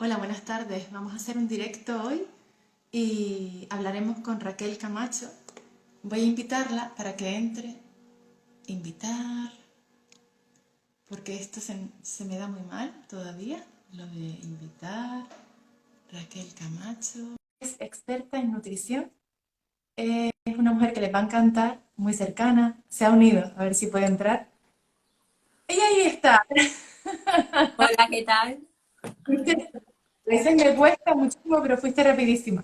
Hola, buenas tardes. Vamos a hacer un directo hoy y hablaremos con Raquel Camacho. Voy a invitarla para que entre. Invitar, porque esto se me da muy mal todavía, lo de invitar. Raquel Camacho es experta en nutrición. Es una mujer que les va a encantar, muy cercana. Se ha unido, a ver si puede entrar. Y ahí está. Hola, ¿qué tal? A veces me cuesta muchísimo, pero fuiste rapidísima.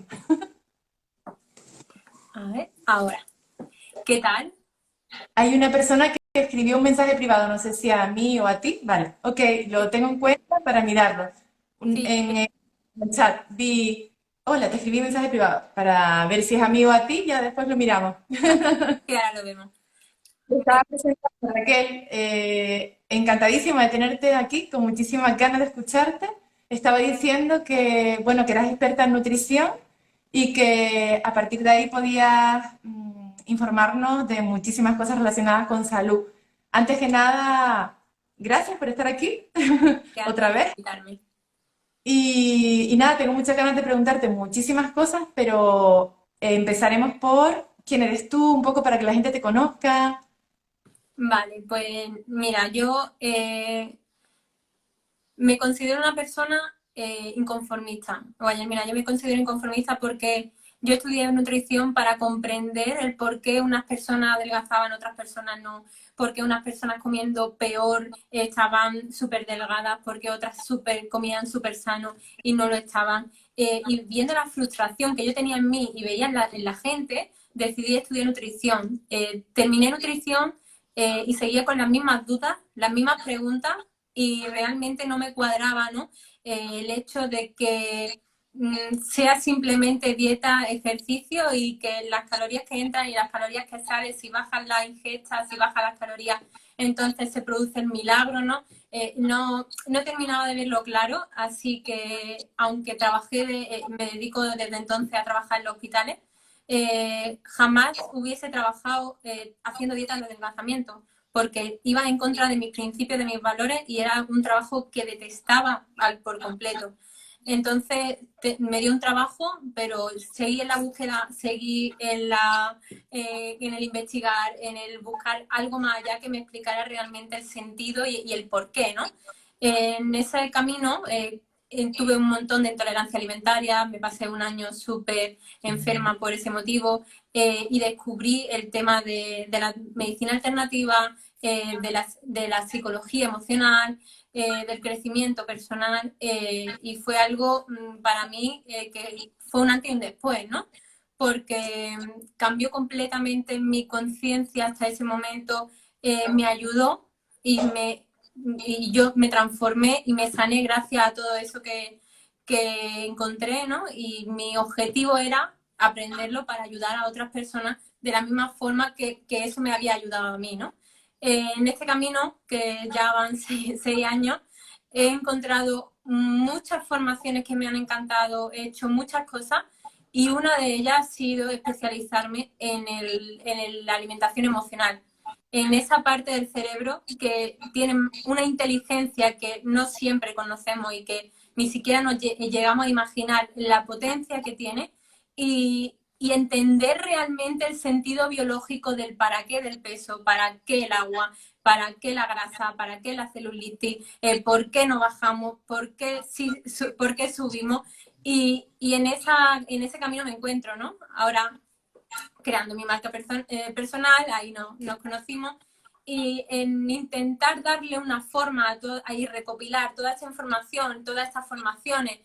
A ver, ahora. ¿Qué tal? Hay una persona que escribió un mensaje privado, no sé si a mí o a ti. Vale, ok, lo tengo en cuenta para mirarlo. Sí, En el chat vi, hola, te escribí un mensaje privado para ver si es a mí o a ti, ya después lo miramos. que ahora lo vemos. Estaba presentando, Raquel, encantadísima de tenerte aquí, con muchísimas ganas de escucharte. Estaba diciendo que, bueno, que eras experta en nutrición y que a partir de ahí podías informarnos de muchísimas cosas relacionadas con salud. Antes que nada, gracias por estar aquí Que a ti otra por vez. invitarme. Y nada, tengo muchas ganas de preguntarte muchísimas cosas, pero empezaremos por quién eres tú, un poco para que la gente te conozca. Vale, pues mira, yo me considero una persona inconformista. Vaya, mira, yo me considero inconformista porque yo estudié nutrición para comprender el por qué unas personas adelgazaban, otras personas no, por qué unas personas comiendo peor estaban súper delgadas, porque otras comían súper sano y no lo estaban. Y viendo la frustración que yo tenía en mí y veía en la gente, decidí estudiar nutrición. Terminé nutrición y seguía con las mismas dudas, las mismas preguntas y realmente no me cuadraba, ¿no? El hecho de que sea simplemente dieta, ejercicio y que las calorías que entran y las calorías que salen, si bajan la ingesta, si bajan las calorías, entonces se produce el milagro, ¿no? No terminaba de verlo claro, así que aunque me dedico desde entonces a trabajar en los hospitales, jamás hubiese trabajado haciendo dietas de adelgazamiento porque iba en contra de mis principios, de mis valores y era un trabajo que detestaba por completo. Entonces me dio un trabajo, pero seguí en la búsqueda, seguí en el investigar, en el buscar algo más allá que me explicara realmente el sentido y el por qué, ¿no? En ese camino tuve un montón de intolerancia alimentaria, me pasé un año súper enferma por ese motivo y descubrí el tema de la medicina alternativa, de la psicología emocional, del crecimiento personal y fue algo para mí que fue un antes y un después, ¿no? Porque cambió completamente mi conciencia hasta ese momento, me ayudó y, y yo me transformé y me sané gracias a todo eso que encontré, ¿no? Y mi objetivo era aprenderlo para ayudar a otras personas de la misma forma que eso me había ayudado a mí, ¿no? En este camino, que ya van 6 años, he encontrado muchas formaciones que me han encantado, he hecho muchas cosas y una de ellas ha sido especializarme en la alimentación emocional, en esa parte del cerebro que tiene una inteligencia que no siempre conocemos y que ni siquiera nos llegamos a imaginar la potencia que tiene y entender realmente el sentido biológico del para qué del peso, para qué el agua, para qué la grasa, para qué la celulitis, por qué no bajamos, por qué subimos. Y en ese camino me encuentro, ¿no? Ahora creando mi marca personal, ahí nos conocimos, y en intentar darle una forma a recopilar toda esta información, todas estas formaciones,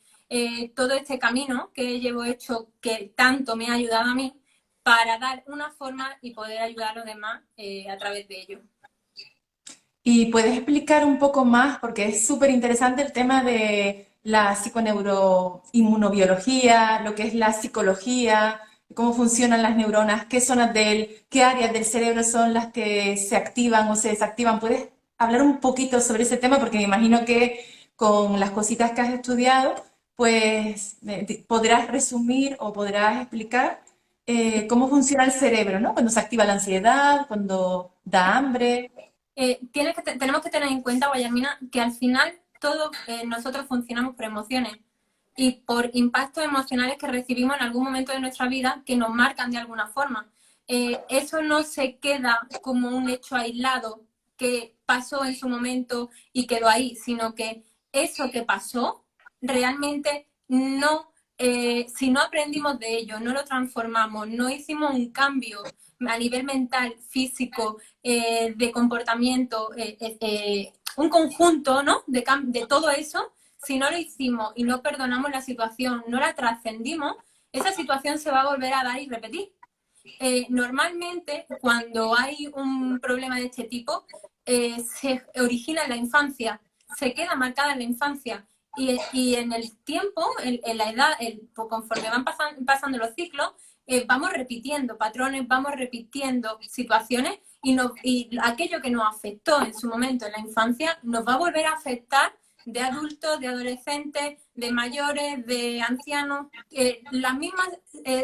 todo este camino que llevo hecho que tanto me ha ayudado a mí para dar una forma y poder ayudar a los demás a través de ello. ¿Y puedes explicar un poco más, porque es súper interesante el tema de la psiconeuroinmunobiología, lo que es la psicología, cómo funcionan las neuronas, qué zonas qué áreas del cerebro son las que se activan o se desactivan? ¿Puedes hablar un poquito sobre ese tema? Porque me imagino que con las cositas que has estudiado, pues podrás resumir o podrás explicar cómo funciona el cerebro, ¿no? Cuando se activa la ansiedad, cuando da hambre. Tenemos que tener en cuenta, Guayamina, que al final todos nosotros funcionamos por emociones. y por impactos emocionales que recibimos en algún momento de nuestra vida que nos marcan de alguna forma. Eso no se queda como un hecho aislado que pasó en su momento y quedó ahí, sino que eso que pasó realmente no, si no aprendimos de ello, no lo transformamos, no hicimos un cambio a nivel mental, físico, de comportamiento, un conjunto, ¿no? De todo eso, si no lo hicimos y no perdonamos la situación, no la trascendimos, esa situación se va a volver a dar y repetir. Normalmente, cuando hay un problema de este tipo, se origina en la infancia, se queda marcada en la infancia y en el tiempo, en la edad, conforme van pasando los ciclos, vamos repitiendo patrones, vamos repitiendo situaciones y aquello que nos afectó en su momento en la infancia nos va a volver a afectar de adultos, de adolescentes, de mayores, de ancianos, la misma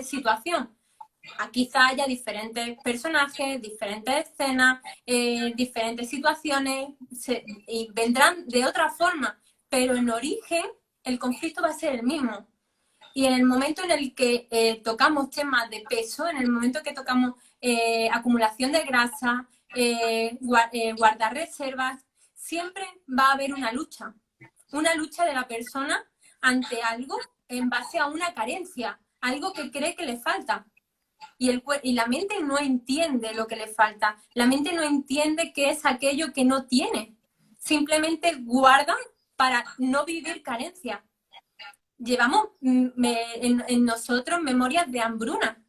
situación. Quizá haya diferentes personajes, diferentes escenas, diferentes situaciones, y vendrán de otra forma, pero en origen el conflicto va a ser el mismo. Y en el momento en el que tocamos temas de peso, en el momento que tocamos acumulación de grasa, guardar reservas, siempre va a haber una lucha de la persona ante algo en base a una carencia, algo que cree que le falta. Y la mente no entiende lo que le falta. La mente no entiende qué es aquello que no tiene. Simplemente guarda para no vivir carencia. Llevamos en nosotros memorias de hambruna,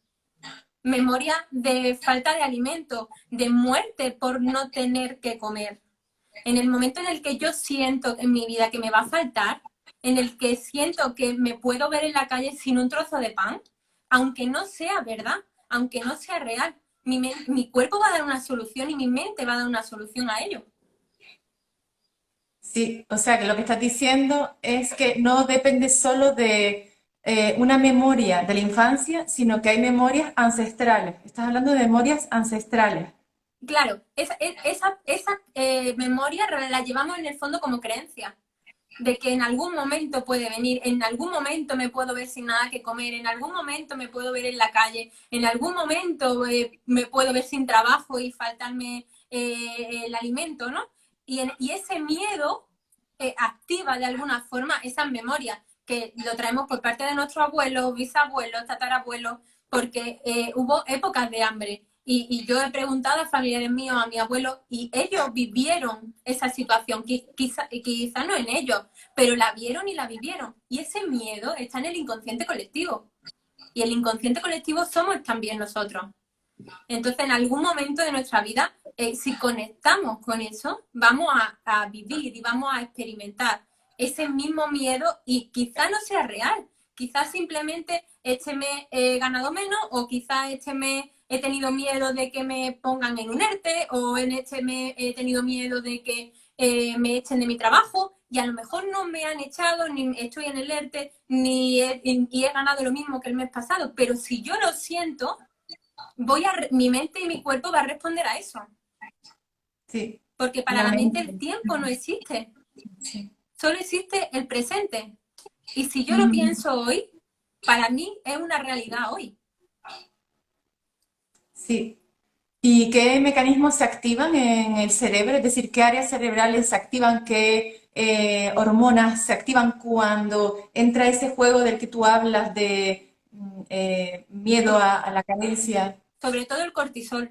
memorias de falta de alimento, de muerte por no tener que comer. En el momento en el que yo siento en mi vida que me va a faltar, en el que siento que me puedo ver en la calle sin un trozo de pan, aunque no sea verdad, aunque no sea real, mi cuerpo va a dar una solución y mi mente va a dar una solución a ello. Sí, o sea que lo que estás diciendo es que no depende solo de una memoria de la infancia, sino que hay memorias ancestrales. Estás hablando de memorias ancestrales. Claro, esa memoria la llevamos en el fondo como creencia, de que en algún momento puede venir, en algún momento me puedo ver sin nada que comer, en algún momento me puedo ver en la calle, en algún momento me puedo ver sin trabajo y faltarme el alimento, ¿no? Y ese miedo activa de alguna forma esas memorias que lo traemos por parte de nuestros abuelos, bisabuelos, tatarabuelos, porque hubo épocas de hambre. Y yo he preguntado a familiares míos, a mi abuelo, y ellos vivieron esa situación, quizá no en ellos, pero la vieron y la vivieron. Y ese miedo está en el inconsciente colectivo. Y el inconsciente colectivo somos también nosotros. Entonces, en algún momento de nuestra vida, si conectamos con eso, vamos a vivir y vamos a experimentar ese mismo miedo y quizá no sea real. Quizás simplemente este mes he ganado menos o quizás este mes he tenido miedo de que me pongan en un ERTE o en este mes he tenido miedo de que me echen de mi trabajo y a lo mejor no me han echado, ni estoy en el ERTE, y he ganado lo mismo que el mes pasado. Pero si yo lo siento, mi mente y mi cuerpo va a responder a eso. Sí, Porque para la la mente el mente. tiempo no existe, Sí. solo existe el presente. Y si yo lo Mm, pienso hoy, para mí es una realidad hoy. sí. ¿Y qué mecanismos se activan en el cerebro? Es decir, ¿qué áreas cerebrales se activan? ¿Qué hormonas se activan cuando entra ese juego del que tú hablas de miedo a la carencia? Sobre todo el cortisol,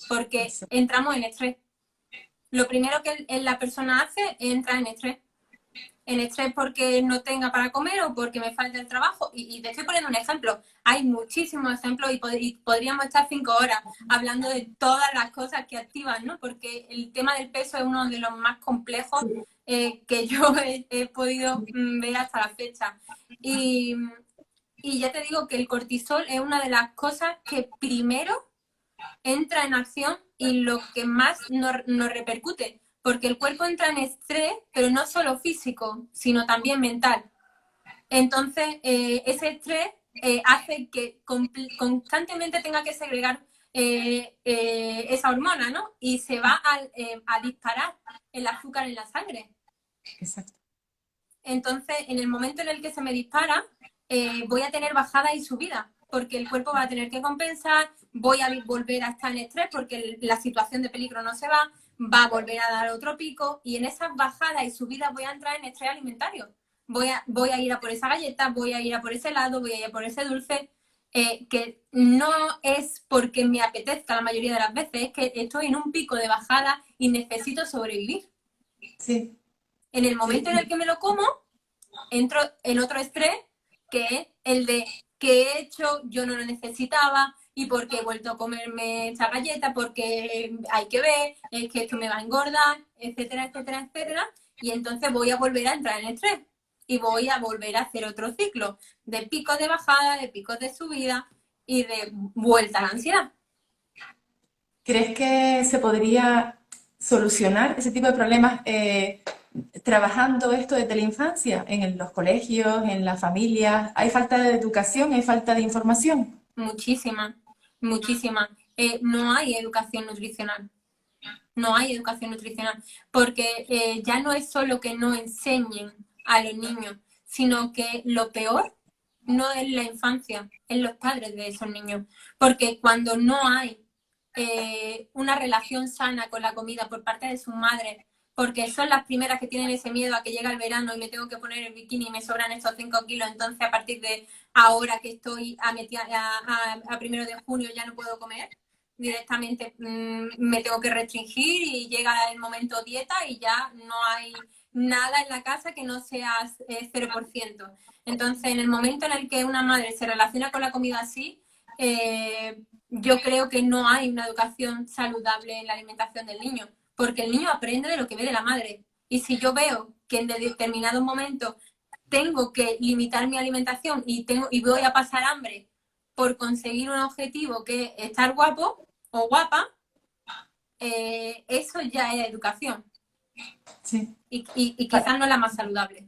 porque entramos en estrés. Lo primero que la persona hace es entrar en estrés. En estrés porque no tenga para comer o porque me falta el trabajo. Y te estoy poniendo un ejemplo. Hay muchísimos ejemplos y podríamos estar 5 horas hablando de todas las cosas que activan, ¿no? Porque el tema del peso es uno de los más complejos que yo he podido ver hasta la fecha. Y, y ya te digo que el cortisol es una de las cosas que primero entra en acción y lo que más nos repercute, porque el cuerpo entra en estrés, pero no solo físico, sino también mental. Entonces, ese estrés hace que constantemente tenga que segregar esa hormona, ¿no? Y se va a disparar el azúcar en la sangre. Exacto. Entonces, en el momento en el que se me dispara, voy a tener bajada y subida, porque el cuerpo va a tener que compensar, voy a volver a estar en estrés porque la situación de peligro no se va a volver a dar otro pico y en esas bajadas y subidas voy a entrar en estrés alimentario. Voy a ir a por esa galleta, voy a ir a por ese helado, voy a ir a por ese dulce, que no es porque me apetezca la mayoría de las veces, es que estoy en un pico de bajada y necesito sobrevivir. Sí, En el sí, momento en el que me lo como, entro en otro estrés, que es el de qué he hecho, yo no lo necesitaba y porque he vuelto a comerme esta galleta, porque hay que ver, es que esto me va a engordar, etcétera, etcétera, etcétera. Y entonces voy a volver a entrar en estrés y voy a volver a hacer otro ciclo de picos de bajada, de picos de subida y de vuelta a la ansiedad. ¿crees que se podría solucionar ese tipo de problemas trabajando esto desde la infancia, en los colegios, en las familias? ¿Hay falta de educación, hay falta de información? Muchísima, muchísima. No hay educación nutricional. No hay educación nutricional, porque ya no es solo que no enseñen a los niños, sino que lo peor no es la infancia, es los padres de esos niños, porque cuando no hay una relación sana con la comida por parte de sus madres, porque son las primeras que tienen ese miedo a que llega el verano y me tengo que poner el bikini y me sobran estos 5 kilos, entonces a partir de ahora que estoy a primero de junio ya no puedo comer, directamente me tengo que restringir y llega el momento dieta y ya no hay nada en la casa que no sea 0%. Entonces, en el momento en el que una madre se relaciona con la comida así, yo creo que no hay una educación saludable en la alimentación del niño, porque el niño aprende de lo que ve de la madre. Y si yo veo que en determinados momentos tengo que limitar mi alimentación y voy a pasar hambre por conseguir un objetivo que es estar guapo o guapa, eso ya es educación. Sí. Y quizás no la más saludable.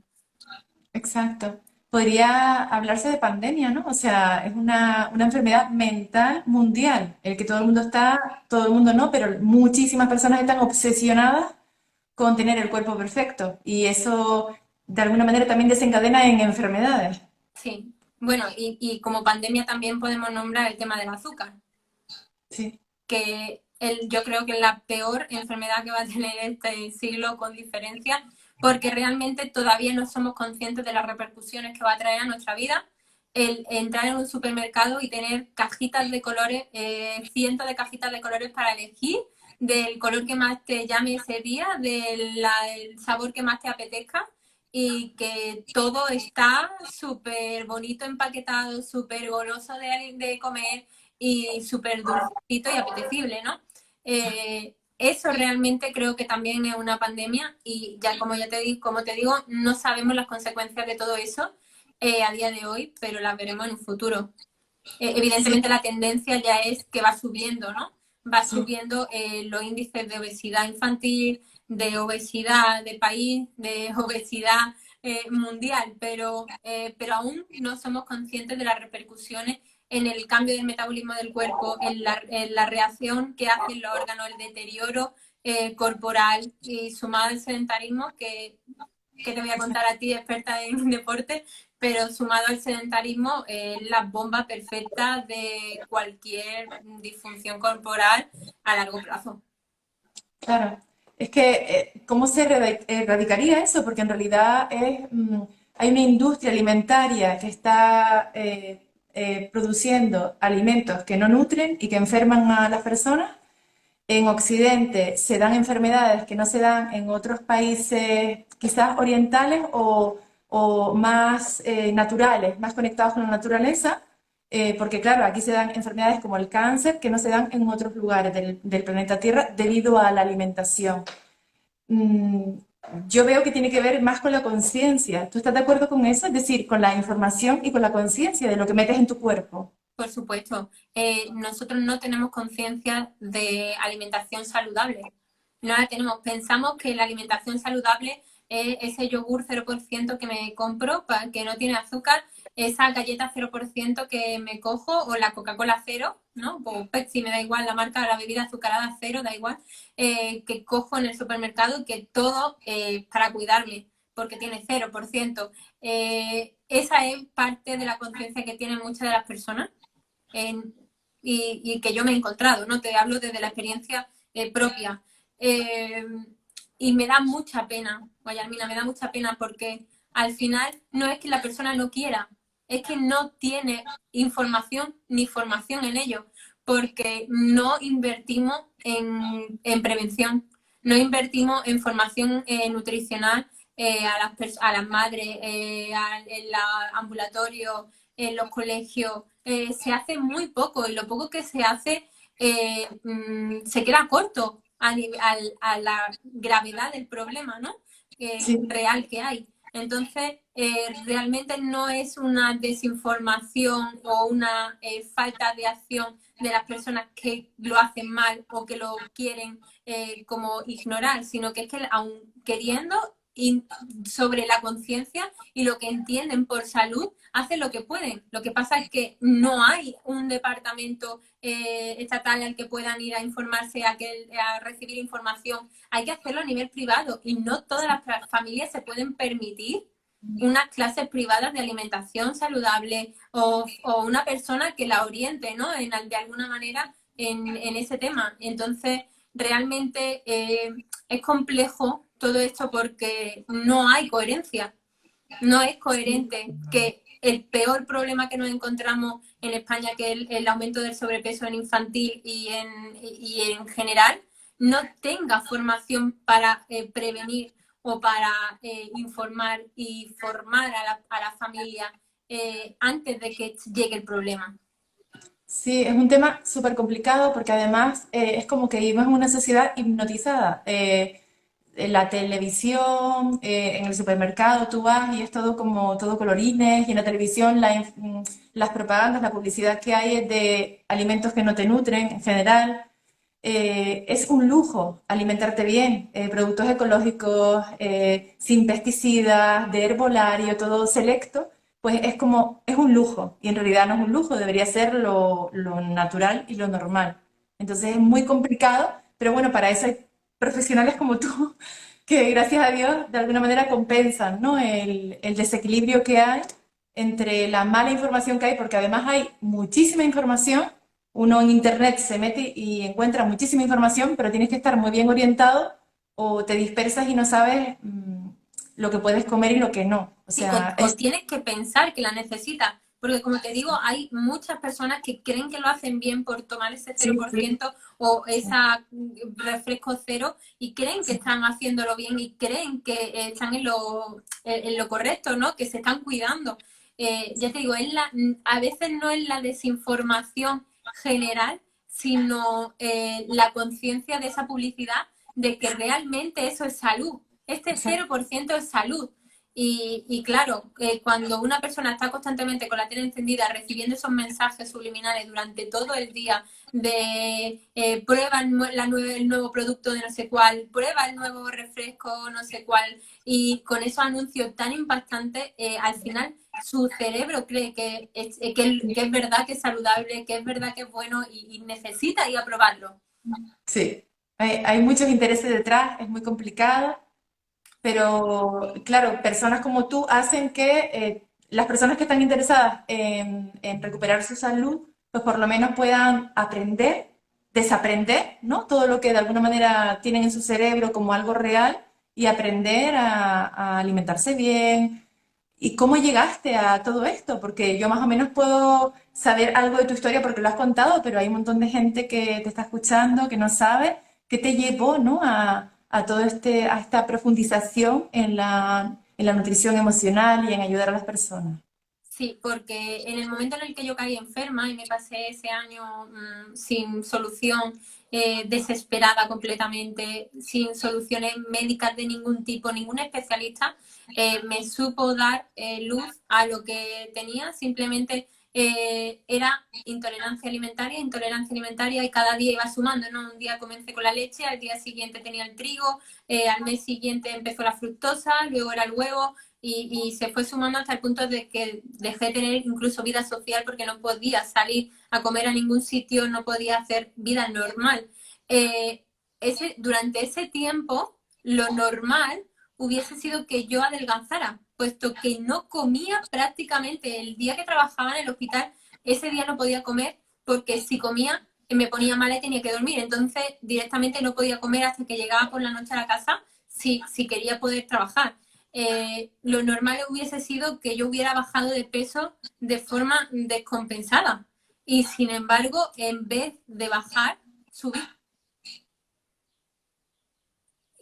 Exacto. Podría hablarse de pandemia, ¿no? O sea, es una enfermedad mental mundial. El que todo el mundo está, todo el mundo no, pero muchísimas personas están obsesionadas con tener el cuerpo perfecto. Y eso, de alguna manera, también desencadena en enfermedades. Sí. Bueno, y como pandemia también podemos nombrar el tema del azúcar, Sí, que yo creo que es la peor enfermedad que va a tener este siglo con diferencia, porque realmente todavía no somos conscientes de las repercusiones que va a traer a nuestra vida el entrar en un supermercado y tener cajitas de colores, cientos de cajitas de colores para elegir del color que más te llame ese día, del sabor que más te apetezca y que todo está súper bonito empaquetado, súper goloso de comer y súper dulcito y apetecible, ¿no? Eso realmente creo que también es una pandemia y ya como te digo, no sabemos las consecuencias de todo eso a día de hoy, pero las veremos en un futuro. sí, Evidentemente la tendencia ya es que va subiendo, ¿no? Va sí. subiendo los índices de obesidad infantil, de obesidad de país, de obesidad mundial, pero aún no somos conscientes de las repercusiones en el cambio del metabolismo del cuerpo, en la reacción que hacen los órganos, el deterioro corporal y sumado al sedentarismo, que te voy a contar a ti, experta en deporte, pero sumado al sedentarismo es la bomba perfecta de cualquier disfunción corporal a largo plazo. Claro, es que ¿cómo se erradicaría eso? Porque en realidad hay una industria alimentaria que está produciendo alimentos que no nutren y que enferman a las personas. En Occidente se dan enfermedades que no se dan en otros países quizás orientales o más naturales, más conectados con la naturaleza, porque claro, aquí se dan enfermedades como el cáncer que no se dan en otros lugares del planeta Tierra debido a la alimentación. Mm, yo veo que tiene que ver más con la conciencia. ¿Tú estás de acuerdo con eso? Es decir, con la información y con la conciencia de lo que metes en tu cuerpo. Por supuesto, nosotros no tenemos conciencia de alimentación saludable. No la tenemos. Pensamos que la alimentación saludable es ese yogur 0% que me compro, que no tiene azúcar, esa galleta 0% que me cojo o la Coca-Cola cero, ¿no? O Pepsi, me da igual la marca de la bebida azucarada cero, da igual, que cojo en el supermercado, que todo para cuidarme. porque tiene 0%. Esa es parte de la conciencia que tienen muchas de las personas y que yo me he encontrado, ¿no? Te hablo desde la experiencia propia. Y me da mucha pena, Guayarmina, me da mucha pena porque al final no es que la persona no quiera, es que no tiene información ni formación en ello, porque no invertimos en prevención, no invertimos en formación nutricional a las madres, en los ambulatorios, en los colegios. Se hace muy poco y lo poco que se hace se queda corto a la gravedad del problema, ¿no? Sí. Real que hay. Entonces, realmente no es una desinformación o una falta de acción de las personas que lo hacen mal o que lo quieren como ignorar, sino que es que aun queriendo sobre la conciencia y lo que entienden por salud, hacen lo que pueden. Lo que pasa es que no hay un departamento estatal al que puedan ir a informarse, a recibir información. Hay que hacerlo a nivel privado y no todas las familias se pueden permitir unas clases privadas de alimentación saludable o una persona que la oriente, ¿no? De alguna manera en ese tema. Entonces, realmente es complejo todo esto porque no hay coherencia. No es coherente que el peor problema que nos encontramos en España, que es el aumento del sobrepeso en infantil y en general, no tenga formación para prevenir o para informar y formar a la familia antes de que llegue el problema. Sí, es un tema súper complicado porque además es como que vivimos en una sociedad hipnotizada. En la televisión, en el supermercado tú vas y es todo como todo colorines y en la televisión las propagandas, la publicidad que hay es de alimentos que no te nutren en general. Es un lujo alimentarte bien, productos ecológicos, sin pesticidas, de herbolario, todo selecto, pues es como, es un lujo y en realidad no es un lujo, debería ser lo natural y lo normal. Entonces es muy complicado, pero bueno, para eso hay profesionales como tú que gracias a Dios de alguna manera compensan, ¿no? El desequilibrio que hay entre la mala información que hay, porque además hay muchísima información. Uno en internet se mete y encuentra muchísima información, pero tienes que estar muy bien orientado o te dispersas y no sabes lo que puedes comer y lo que no. O Sí, sea, o tienes que pensar que la necesitas, porque como te digo, hay muchas personas que creen que lo hacen bien por tomar ese cero sí, por sí, ciento o esa refresco cero y creen que están haciéndolo bien y creen que están en lo correcto, ¿no? Que se están cuidando. Ya te digo, a veces no es la desinformación general, sino la conciencia de esa publicidad de que realmente eso es salud. Este cero exacto. por ciento es salud. Y claro, cuando una persona está constantemente con la tele encendida recibiendo esos mensajes subliminales durante todo el día de prueba el nuevo producto de no sé cuál, prueba el nuevo refresco no sé cuál, y con esos anuncios tan impactantes, al final su cerebro cree que es verdad que es saludable, que es verdad que es bueno y necesita ir a probarlo. Sí, hay muchos intereses detrás, es muy complicado, pero claro, personas como tú hacen que las personas que están interesadas en recuperar su salud, pues por lo menos puedan aprender, desaprender, ¿no? Todo lo que de alguna manera tienen en su cerebro como algo real y aprender a alimentarse bien. ¿Y cómo llegaste a todo esto? Porque yo más o menos puedo saber algo de tu historia porque lo has contado, pero hay un montón de gente que te está escuchando, que no sabe, qué te llevó, ¿no? A todo a esta profundización en la nutrición emocional y en ayudar a las personas. Sí, porque en el momento en el que yo caí enferma y me pasé ese año sin solución, desesperada completamente, sin soluciones médicas de ningún tipo, ningún especialista, me supo dar luz a lo que tenía. Simplemente era intolerancia alimentaria y cada día iba sumando, ¿no? Un día comencé con la leche, al día siguiente tenía el trigo, al mes siguiente empezó la fructosa, luego era el huevo y se fue sumando hasta el punto de que dejé de tener incluso vida social porque no podía salir a comer a ningún sitio, no podía hacer vida normal. Durante ese tiempo, lo normal hubiese sido que yo adelgazara, puesto que no comía prácticamente. El día que trabajaba en el hospital, ese día no podía comer porque si comía me ponía mala y tenía que dormir. Entonces directamente no podía comer hasta que llegaba por la noche a la casa si quería poder trabajar. Lo normal hubiese sido que yo hubiera bajado de peso de forma descompensada. Y sin embargo, en vez de bajar, subí.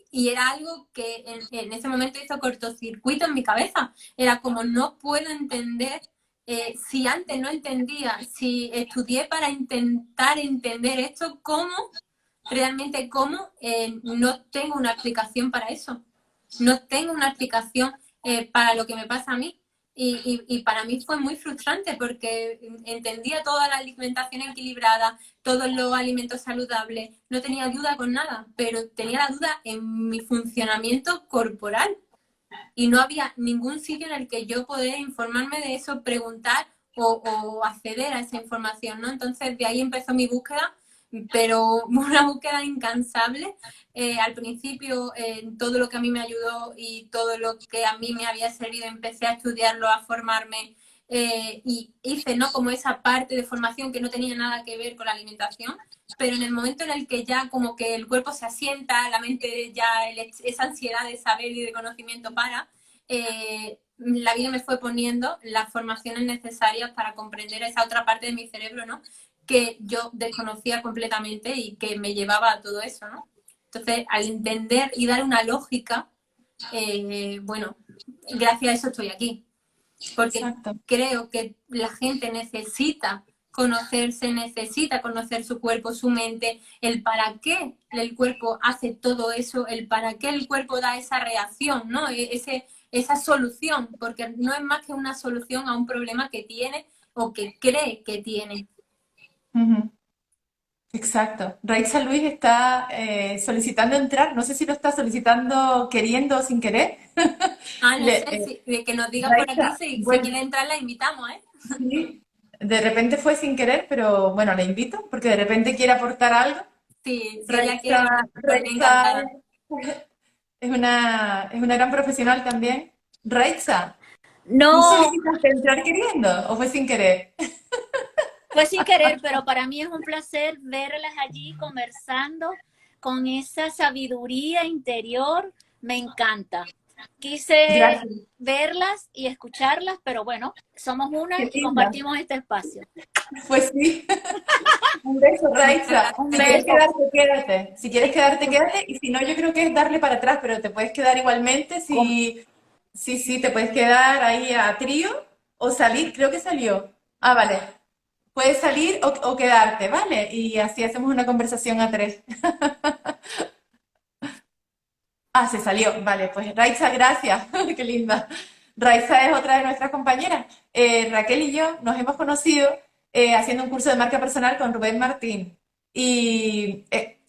Y era algo que en ese momento hizo cortocircuito en mi cabeza. Era como no puedo entender, si antes no entendía, si estudié para intentar entender esto, realmente cómo, no tengo una explicación para eso. No tengo una explicación para lo que me pasa a mí. Y para mí fue muy frustrante porque entendía toda la alimentación equilibrada, todos los alimentos saludables, no tenía duda con nada, pero tenía la duda en mi funcionamiento corporal y no había ningún sitio en el que yo pudiera informarme de eso, preguntar o acceder a esa información, ¿no? Entonces de ahí empezó mi búsqueda, pero una búsqueda incansable. Al principio, todo lo que a mí me ayudó y todo lo que a mí me había servido, empecé a estudiarlo, a formarme, y hice, ¿no?, como esa parte de formación que no tenía nada que ver con la alimentación, pero en el momento en el que ya como que el cuerpo se asienta, la mente ya, esa ansiedad de saber y de conocimiento la vida me fue poniendo las formaciones necesarias para comprender esa otra parte de mi cerebro, ¿no?, que yo desconocía completamente y que me llevaba a todo eso, ¿no? Entonces, al entender y dar una lógica, bueno, gracias a eso estoy aquí. Porque Exacto. creo que la gente necesita conocerse, necesita conocer su cuerpo, su mente, el para qué el cuerpo hace todo eso, el para qué el cuerpo da esa reacción, ¿no? Esa solución, porque no es más que una solución a un problema que tiene o que cree que tiene. Ujú. Exacto. Raiza Luis está solicitando entrar. No sé si lo está solicitando queriendo o sin querer. Ah, no Le- sé, de que nos diga por aquí Raiza, si bueno, quiere entrar, la invitamos, ¿eh? sí, de repente fue sin querer, pero bueno, le invito porque de repente quiere aportar algo. Sí, si ella quiere Raiza, venir, por mí Raiza encantada. es una gran profesional también. Raiza, ¿tú No, solicitaste entrar queriendo o fue sin querer? fue sin querer, pero para mí es un placer verlas allí conversando con esa sabiduría interior. Me encanta. Quise Gracias. verlas y escucharlas, pero bueno, somos una Qué y linda. compartimos este espacio. Pues sí. Un beso, Muchas Raiza. Un Si quieres gracias. beso. quedarte, quédate. Si quieres quedarte, quédate. Y si no, yo creo que es darle para atrás, pero te puedes quedar igualmente. Si, sí, sí, te puedes quedar ahí a trío o salir. Creo que salió. Ah, vale. Puedes salir o quedarte, ¿vale? Y así hacemos una conversación a tres. Ah, se salió. Vale, pues Raiza, gracias. Qué linda. Raiza es otra de nuestras compañeras. Raquel y yo nos hemos conocido haciendo un curso de marca personal con Rubén Martín. Y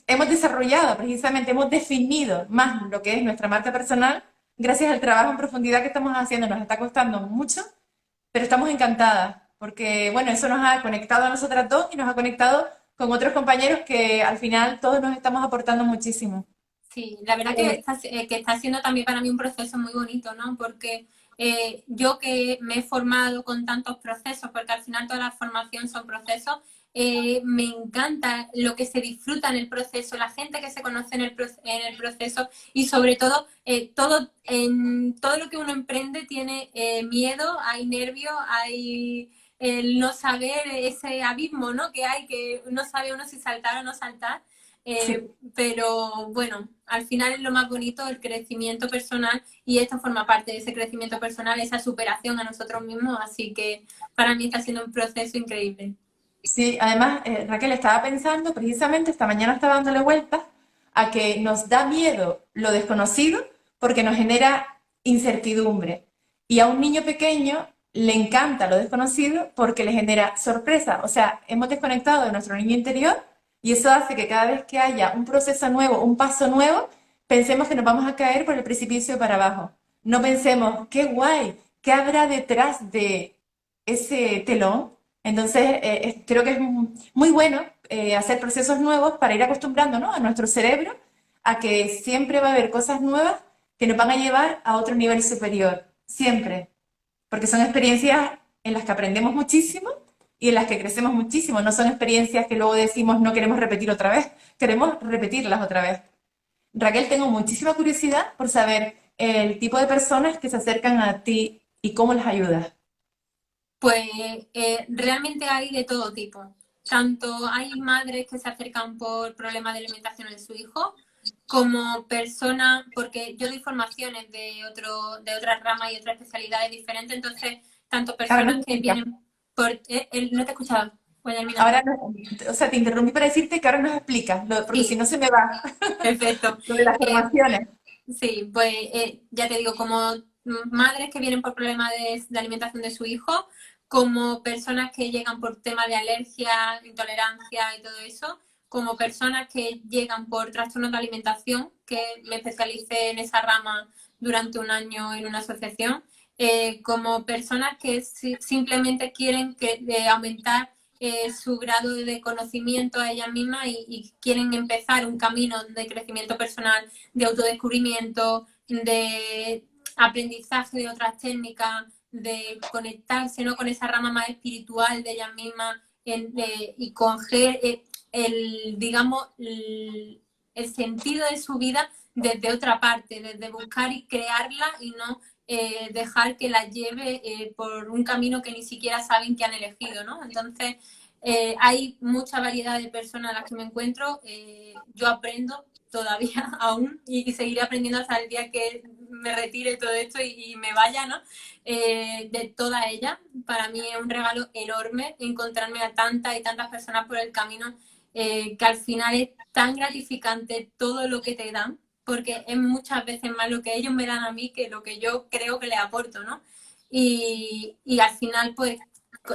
hemos desarrollado, precisamente, hemos definido más lo que es nuestra marca personal gracias al trabajo en profundidad que estamos haciendo. Nos está costando mucho, pero estamos encantadas porque, bueno, eso nos ha conectado a nosotras dos y nos ha conectado con otros compañeros que al final todos nos estamos aportando muchísimo. Sí, la verdad Eh, que está siendo también para mí un proceso muy bonito, ¿no? Porque yo que me he formado con tantos procesos, porque al final toda la formación son procesos, me encanta lo que se disfruta en el proceso, la gente que se conoce en el proceso y sobre todo, todo lo que uno emprende tiene miedo, hay nervios, hay el no saber ese abismo, ¿no?, que hay, que no sabe uno si saltar o no saltar. sí. Pero bueno, al final es lo más bonito, el crecimiento personal, y esto forma parte de ese crecimiento personal, esa superación a nosotros mismos, así que para mí está siendo un proceso increíble. Sí, además, Raquel estaba pensando, precisamente esta mañana estaba dándole vueltas a que nos da miedo lo desconocido porque nos genera incertidumbre. Y a un niño pequeño le encanta lo desconocido porque le genera sorpresa. O sea, hemos desconectado de nuestro niño interior y eso hace que cada vez que haya un proceso nuevo, un paso nuevo, pensemos que nos vamos a caer por el precipicio para abajo. No pensemos, qué guay, qué habrá detrás de ese telón. Entonces, creo que es muy bueno hacer procesos nuevos para ir acostumbrando, ¿no?, a nuestro cerebro a que siempre va a haber cosas nuevas que nos van a llevar a otro nivel superior, siempre, porque son experiencias en las que aprendemos muchísimo y en las que crecemos muchísimo, no son experiencias que luego decimos no queremos repetir otra vez, queremos repetirlas otra vez. Raquel, tengo muchísima curiosidad por saber el tipo de personas que se acercan a ti y cómo las ayudas. Pues realmente hay de todo tipo. Tanto hay madres que se acercan por problemas de alimentación de su hijo, como personas, porque yo doy formaciones de otras ramas y otras especialidades diferentes, entonces, tanto Ahora no personas me que explicas. vienen por... no te he escuchado, Guillermina. Ahora o sea, te interrumpí para decirte que ahora nos explicas, porque si Sí, no se me va perfecto. lo de las Eh, formaciones. Sí, pues ya te digo, como madres que vienen por problemas de alimentación de su hijo, como personas que llegan por temas de alergia, intolerancia y todo eso, como personas que llegan por trastornos de alimentación, que me especialicé en esa rama durante un año en una asociación, como personas que simplemente quieren aumentar su grado de conocimiento a ellas mismas y quieren empezar un camino de crecimiento personal, de autodescubrimiento, de aprendizaje de otras técnicas, de conectarse, ¿no?, con esa rama más espiritual de ellas mismas y coger digamos, el sentido de su vida desde otra parte, desde buscar y crearla y no dejar que la lleve por un camino que ni siquiera saben que han elegido, ¿no? Entonces, hay mucha variedad de personas a las que me encuentro. Yo aprendo todavía aún y seguiré aprendiendo hasta el día que me retire todo esto y me vaya, ¿no? De toda ella. Para mí es un regalo enorme encontrarme a tantas y tantas personas por el camino, que al final es tan gratificante todo lo que te dan, porque es muchas veces más lo que ellos me dan a mí que lo que yo creo que les aporto, ¿no? Y al final, pues,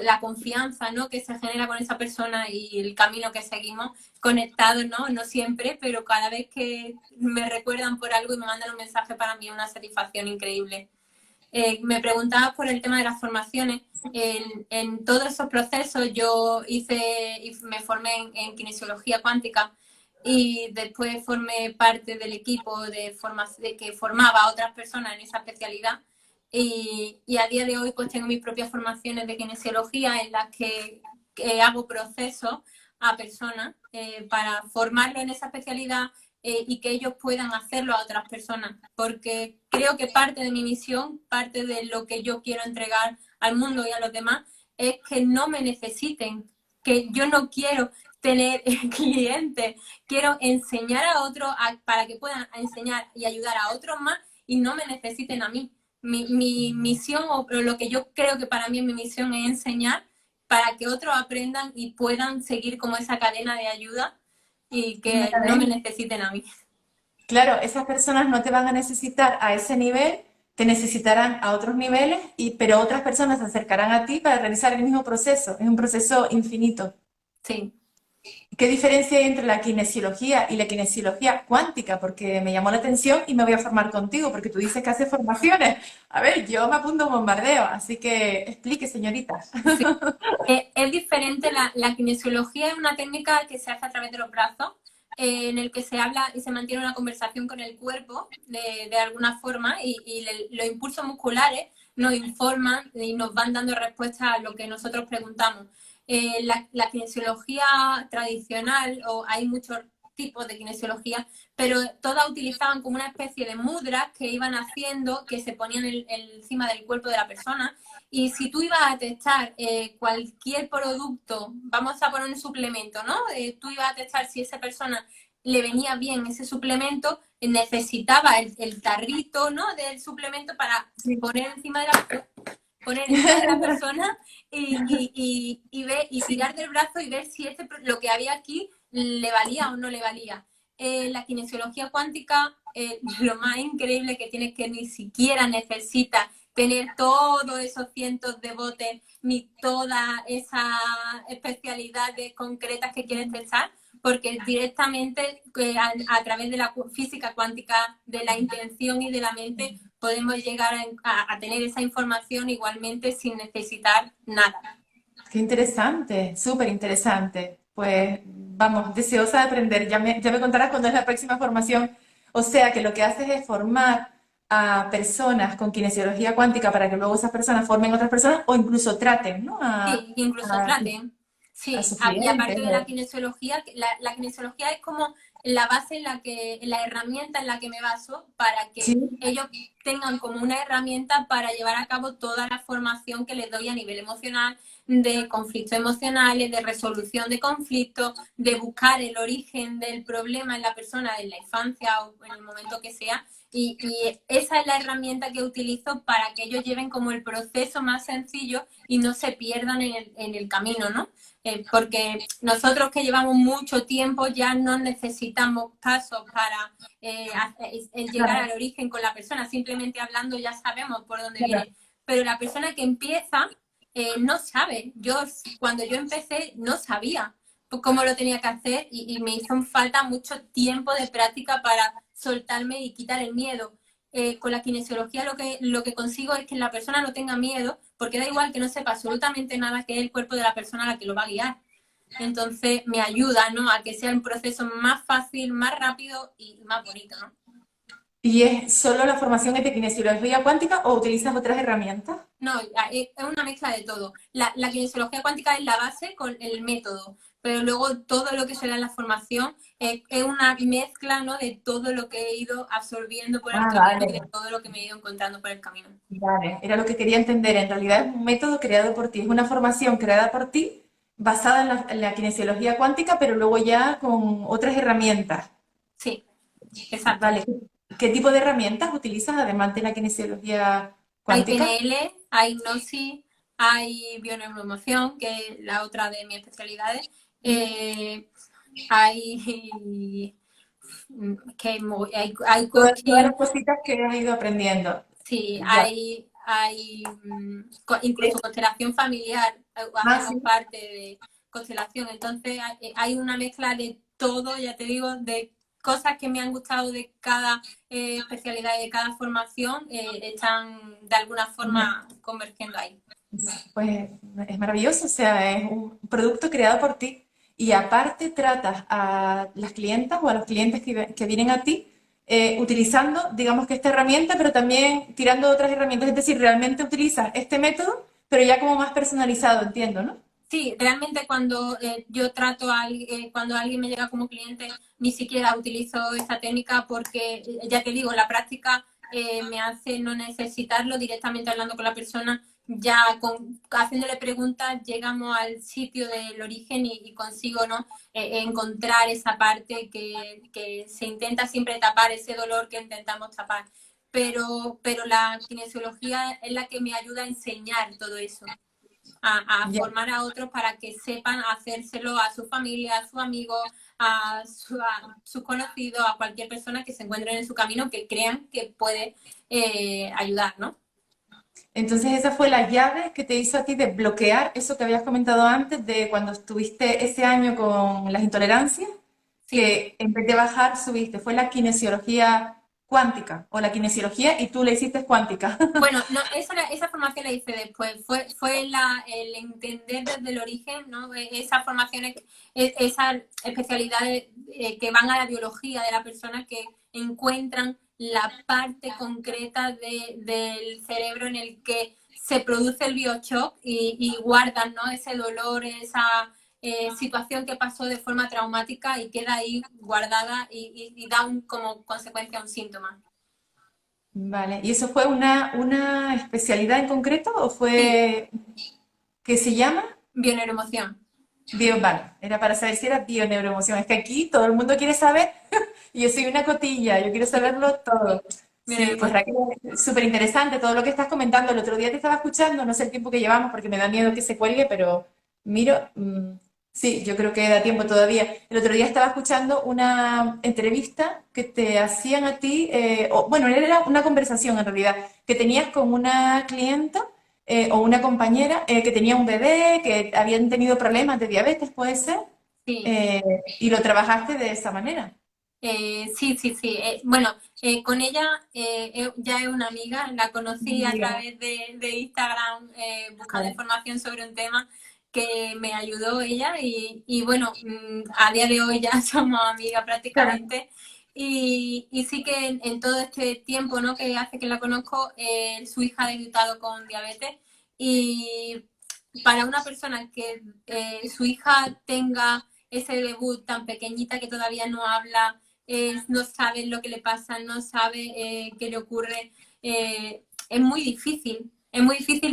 la confianza, ¿no?, que se genera con esa persona y el camino que seguimos conectados, ¿no? No siempre, pero cada vez que me recuerdan por algo y me mandan un mensaje, para mí es una satisfacción increíble. Me preguntabas por el tema de las formaciones. En todos esos procesos yo me formé en kinesiología cuántica y después formé parte del equipo de que formaba a otras personas en esa especialidad. Y a día de hoy pues tengo mis propias formaciones de kinesiología en las que hago procesos a personas para formarlo en esa especialidad y que ellos puedan hacerlo a otras personas, porque creo que parte de mi misión, parte de lo que yo quiero entregar al mundo y a los demás, es que no me necesiten, que yo no quiero tener clientes, quiero enseñar a otros para que puedan enseñar y ayudar a otros más y no me necesiten a mí. Mi misión, o lo que yo creo que para mí es mi misión, es enseñar para que otros aprendan y puedan seguir como esa cadena de ayuda y que Mira, no me ¿ves? necesiten a mí. Claro, esas personas no te van a necesitar a ese nivel, te necesitarán a otros niveles, pero otras personas se acercarán a ti para realizar el mismo proceso. Es un proceso infinito. Sí. ¿Qué diferencia hay entre la kinesiología y la kinesiología cuántica? Porque me llamó la atención y me voy a formar contigo, porque tú dices que haces formaciones. A ver, yo me apunto a un bombardeo, así que explique, señorita. Sí. Es diferente, la kinesiología es una técnica que se hace a través de los brazos, en el que se habla y se mantiene una conversación con el cuerpo de alguna forma y los impulsos musculares nos informan y nos van dando respuestas a lo que nosotros preguntamos. La kinesiología tradicional, o hay muchos tipos de kinesiología, pero todas utilizaban como una especie de mudras que iban haciendo, que se ponían encima del cuerpo de la persona. Y si tú ibas a testar cualquier producto, vamos a poner un suplemento, ¿no? Tú ibas a testar si a esa persona le venía bien ese suplemento, necesitaba el tarrito, ¿no?, del suplemento para poner encima de la persona y tirar del brazo y ver si lo que había aquí le valía o no le valía. La kinesiología cuántica, lo más increíble que tiene es que ni siquiera necesita tener todos esos cientos de botes ni todas esas especialidades concretas que quieres testar, porque directamente a través de la física cuántica, de la intención y de la mente, podemos llegar a tener esa información igualmente sin necesitar nada. Qué interesante, súper interesante. Pues vamos, deseosa de aprender. Ya me contarás cuándo es la próxima formación. O sea que lo que haces es formar a personas con kinesiología cuántica para que luego esas personas formen otras personas o incluso traten, ¿no? Sí, incluso traten. A Sí, sus y clientes. aparte de la kinesiología, la kinesiología es como la base la herramienta en la que me baso para que Sí, ellos tengan como una herramienta para llevar a cabo toda la formación que les doy a nivel emocional, de conflictos emocionales, de resolución de conflictos, de buscar el origen del problema en la persona en la infancia o en el momento que sea. Y esa es la herramienta que utilizo para que ellos lleven como el proceso más sencillo y no se pierdan en el camino, ¿no? Porque nosotros que llevamos mucho tiempo ya no necesitamos pasos para llegar claro, al origen con la persona, simplemente hablando ya sabemos por dónde claro. viene. Pero la persona que empieza no sabe. Cuando yo empecé, no sabía cómo lo tenía que hacer y me hizo falta mucho tiempo de práctica para soltarme y quitar el miedo. Con la kinesiología lo que consigo es que la persona no tenga miedo, porque da igual que no sepa absolutamente nada, que es el cuerpo de la persona a la que lo va a guiar. Entonces me ayuda, ¿no? A que sea un proceso más fácil, más rápido y más bonito, ¿no? ¿Y es solo la formación es de kinesiología cuántica o utilizas otras herramientas? No, es una mezcla de todo. La kinesiología cuántica es la base con el método, pero luego todo lo que se da en la formación es una mezcla, ¿no? De todo lo que he ido absorbiendo por Ah, autodidacta y de vale. todo lo que me he ido encontrando por el camino. Vale, era lo que quería entender. En realidad es un método creado por ti, es una formación creada por ti, basada en la kinesiología cuántica, pero luego ya con otras herramientas. Sí, exacto. Vale, ¿qué tipo de herramientas utilizas además de la kinesiología Hay cuántica? PNL, hay Gnosis, hay bioneuroemoción, que es la otra de mis especialidades. Hay que hay Todas coaching, las cositas que has ido aprendiendo. sí, Ya. hay incluso constelación familiar, Ah, hacemos sí. parte de constelación. Entonces hay una mezcla de todo, ya te digo, de cosas que me han gustado de cada especialidad y de cada formación, están de alguna forma convergiendo ahí. Pues es maravilloso, o sea, es un producto creado por ti y aparte tratas a las clientas o a los clientes que vienen a ti utilizando, digamos que esta herramienta, pero también tirando de otras herramientas, es decir, realmente utilizas este método, pero ya como más personalizado, entiendo, ¿no? Sí, realmente cuando yo trato a alguien, cuando alguien me llega como cliente, ni siquiera utilizo esta técnica porque, ya te digo, la práctica me hace no necesitarlo directamente hablando con la persona, ya haciéndole preguntas llegamos al sitio del origen y consigo, ¿no? Encontrar esa parte que se intenta siempre tapar, ese dolor que intentamos tapar. Pero la kinesiología es la que me ayuda a enseñar todo eso a Ya. formar a otros para que sepan hacérselo a su familia, a su amigo, a sus conocidos, a cualquier persona que se encuentre en su camino que crean que puede ayudar, ¿no? Entonces esa fue la llave que te hizo a ti desbloquear eso que habías comentado antes de cuando estuviste ese año con las intolerancias, Sí. que en vez de bajar subiste, fue la kinesiología cuántica o la kinesiología y tú le hiciste cuántica. Bueno, no, esa formación la hice después. Fue el entender desde el origen, ¿no? Esas formaciones, esas especialidades que van a la biología de la persona que encuentran la parte concreta del cerebro en el que se produce el bioshock y guardan, ¿no? Ese dolor, esa situación que pasó de forma traumática y queda ahí guardada y da como consecuencia un síntoma. Vale, ¿y eso fue una especialidad en concreto o Sí, fue, qué se llama? bioneuroemoción. Vale, era para saber si era bioneuroemoción. Es que aquí todo el mundo quiere saber y yo soy una cotilla, yo quiero Sí, saberlo todo. Sí, pues bioneuroemoción. Raquel, súper interesante todo lo que estás comentando. El otro día te estaba escuchando, no sé el tiempo que llevamos porque me da miedo que se cuelgue, pero miro, sí, yo creo que da tiempo todavía. El otro día estaba escuchando una entrevista que te hacían a ti, o, bueno, era una conversación en realidad, que tenías con una clienta o una compañera que tenía un bebé, que habían tenido problemas de diabetes, puede ser, Sí, y lo trabajaste de esa manera. sí, sí, sí. Bueno, con ella ya es una amiga, la conocí a Amiga. través de Instagram buscando información sobre un tema que me ayudó ella y bueno, a día de hoy ya somos amigas Claro. prácticamente Y sí que en todo este tiempo, ¿no?, que hace que la conozco, su hija ha debutado con diabetes y para una persona que su hija tenga ese debut tan pequeñita que todavía no habla, no sabe lo que le pasa, no sabe qué le ocurre, es muy difícil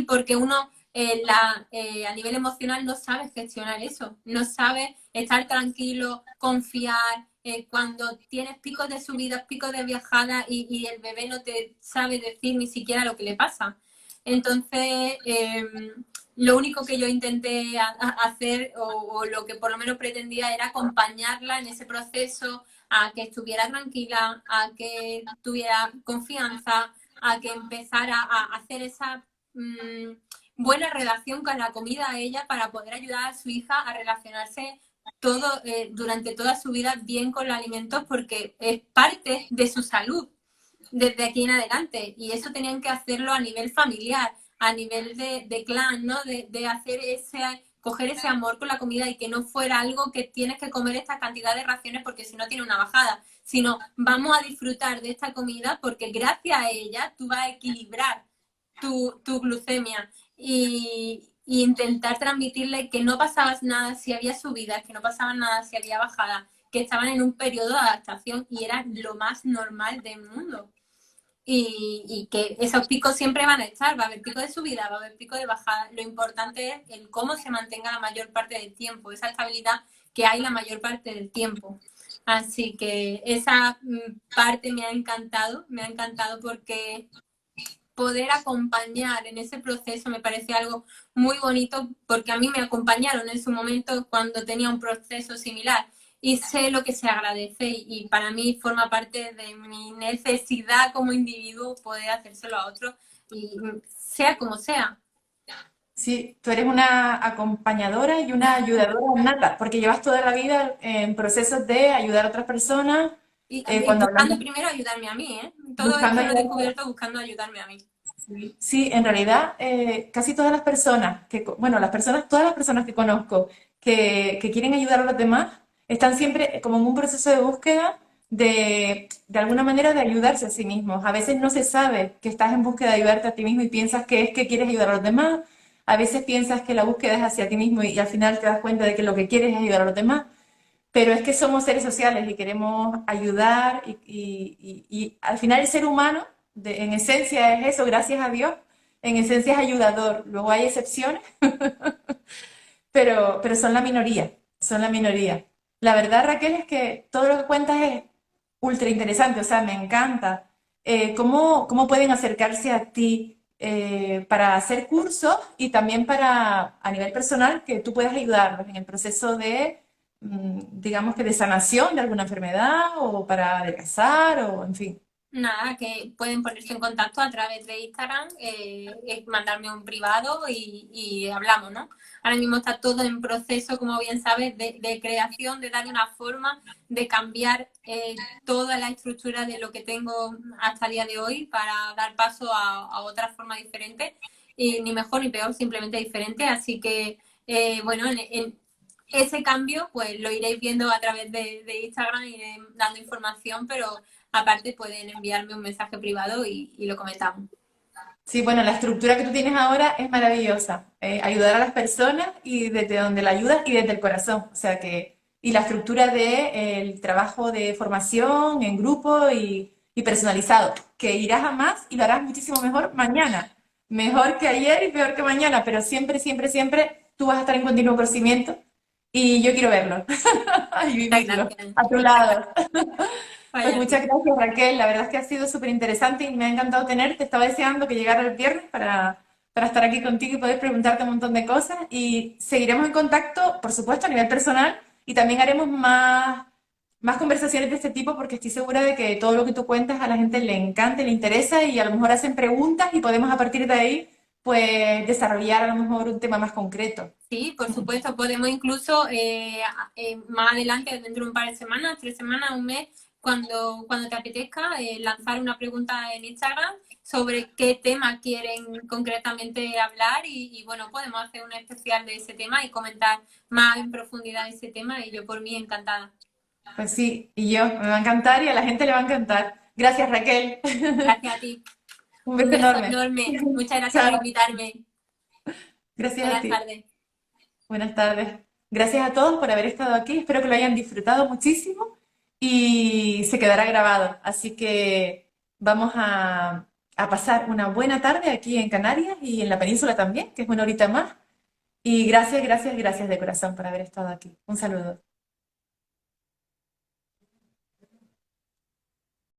porque uno a nivel emocional no sabe gestionar eso, no sabe estar tranquilo, confiar, cuando tienes picos de subidas, picos de viajada y el bebé no te sabe decir ni siquiera lo que le pasa. Entonces, lo único que yo intenté hacer o lo que por lo menos pretendía era acompañarla en ese proceso, a que estuviera tranquila, a que tuviera confianza, a que empezara a hacer esa buena relación con la comida a ella para poder ayudar a su hija a relacionarse durante toda su vida bien con los alimentos porque es parte de su salud desde aquí en adelante y eso tenían que hacerlo a nivel familiar, a nivel de clan, ¿no? De hacer coger ese amor con la comida y que no fuera algo que tienes que comer esta cantidad de raciones porque si no tiene una bajada, sino vamos a disfrutar de esta comida porque gracias a ella tú vas a equilibrar tu glucemia y intentar transmitirle que no pasaba nada si había subidas, que no pasaba nada si había bajadas, que estaban en un periodo de adaptación y era lo más normal del mundo. Y que esos picos siempre van a estar, va a haber pico de subida, va a haber pico de bajada. Lo importante es el cómo se mantenga la mayor parte del tiempo, esa estabilidad que hay la mayor parte del tiempo. Así que esa parte me ha encantado porque poder acompañar en ese proceso me parece algo muy bonito porque a mí me acompañaron en su momento cuando tenía un proceso similar y sé lo que se agradece y para mí forma parte de mi necesidad como individuo poder hacérselo a otro y sea como sea. Sí, tú eres una acompañadora y una ayudadora nata, porque llevas toda la vida en procesos de ayudar a otras personas. Y Cuando buscando hablamos, primero ayudarme a mí, ¿eh? Todo buscando esto lo he ayudar. descubierto buscando ayudarme a mí. Sí, en realidad, casi todas las personas bueno, todas las personas que conozco que quieren ayudar a los demás, están siempre como en un proceso de búsqueda de alguna manera de ayudarse a sí mismos. A veces no se sabe que estás en búsqueda de ayudarte a ti mismo y piensas que es que quieres ayudar a los demás. A veces piensas que la búsqueda es hacia ti mismo y al final te das cuenta de que lo que quieres es ayudar a los demás. Pero es que somos seres sociales y queremos ayudar y al final el ser humano, en esencia es eso, gracias a Dios, en esencia es ayudador. Luego hay excepciones, pero son la minoría, son la minoría. La verdad, Raquel, es que todo lo que cuentas es ultra interesante, o sea, me encanta. ¿Cómo pueden acercarse a ti para hacer cursos y también para, a nivel personal, que tú puedas ayudarlos en el proceso de, digamos que de sanación de alguna enfermedad o para adelgazar o en fin? Nada, que pueden ponerse en contacto a través de Instagram, mandarme un privado y hablamos, ¿no? Ahora mismo está todo en proceso, como bien sabes, de creación, de darle una forma, de cambiar toda la estructura de lo que tengo hasta el día de hoy para dar paso a otra forma diferente, y ni mejor ni peor, simplemente diferente. Así que, bueno, en ese cambio, pues lo iréis viendo a través de Instagram, iré dando información, pero aparte pueden enviarme un mensaje privado y lo comentamos. Sí, bueno, la estructura que tú tienes ahora es maravillosa. Ayudar a las personas y desde donde la ayudas y desde el corazón. O sea que, y la estructura de el trabajo de formación en grupo y personalizado, que irás a más y lo harás muchísimo mejor mañana. Mejor que ayer y peor que mañana, pero siempre, siempre, siempre tú vas a estar en continuo crecimiento y yo quiero verlo y Muchas vivirlo gracias. a tu lado. Pues Vaya, muchas gracias, Raquel. La verdad es que ha sido súper interesante y me ha encantado tenerte. Estaba deseando que llegara el viernes para estar aquí contigo y poder preguntarte un montón de cosas. Y seguiremos en contacto, por supuesto, a nivel personal y también haremos más conversaciones de este tipo porque estoy segura de que todo lo que tú cuentas a la gente le encanta, le interesa y a lo mejor hacen preguntas y podemos a partir de ahí pues desarrollar a lo mejor un tema más concreto. sí, por supuesto, podemos incluso más adelante, dentro de un par de semanas, 3 semanas, un mes, cuando te apetezca, lanzar una pregunta en Instagram sobre qué tema quieren concretamente hablar y bueno, podemos hacer un especial de ese tema y comentar más en profundidad ese tema y yo por mí encantada. Pues sí, y yo, me va a encantar y a la gente le va a encantar. Gracias, Raquel. Gracias a ti. Un Un beso beso enorme. enorme. Muchas gracias por Chao. invitarme. Gracias a Buenas ti. tardes. Buenas tardes. Gracias a todos por haber estado aquí. Espero que lo hayan disfrutado muchísimo y se quedará grabado. Así que vamos a pasar una buena tarde aquí en Canarias y en la península también, que es una horita más. Y gracias, gracias, gracias de corazón por haber estado aquí. Un saludo.